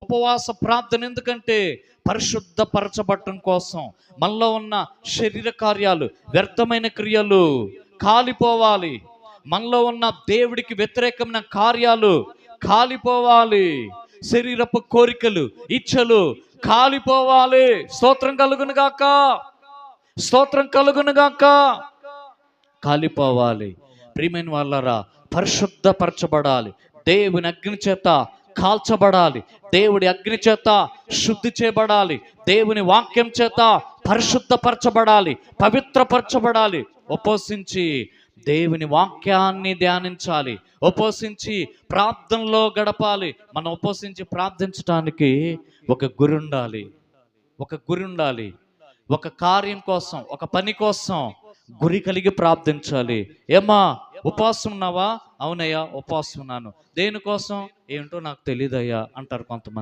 ఉపవాస ప్రార్థన ఎందుకంటే పరిశుద్ధపరచబడటం కోసం. మనలో ఉన్న శరీర కార్యాలు, వ్యర్థమైన క్రియలు కాలిపోవాలి. మనలో ఉన్న దేవుడికి వ్యతిరేకమైన కార్యాలు కాలిపోవాలి. శరీరపు కోరికలు, ఇచ్చలు కాలిపోవాలి. స్తోత్రం కలుగును గాక, స్తోత్రం కలుగును గాక. కాలిపోవాలి. ప్రియమైన వాళ్ళారా, పరిశుద్ధపరచబడాలి. దేవుని అగ్ని చేత కాల్చబడాలి. దేవుడి అగ్ని చేత శుద్ధి చేయబడాలి. దేవుని వాక్యం చేత పరిశుద్ధపరచబడాలి, పవిత్రపరచబడాలి. ఉపవసించి దేవుని వాక్యాన్ని ధ్యానించాలి. ఉపవసించి ప్రార్థనలో గడపాలి. మనం ఉపవసించి ప్రార్థించడానికి ఒక గురి ఉండాలి. ఒక గురి ఉండాలి. ఒక కార్యం కోసం, ఒక పని కోసం గురి కలిగి ప్రార్థించాలి. ఏమా ఉపవాసం ఉన్నావా? అవునయ్యా ఉపవాసం ఉన్నాను. దేనికోసం? ఏంటో నాకు తెలియదయ్యా అంటారు కొంతమంది.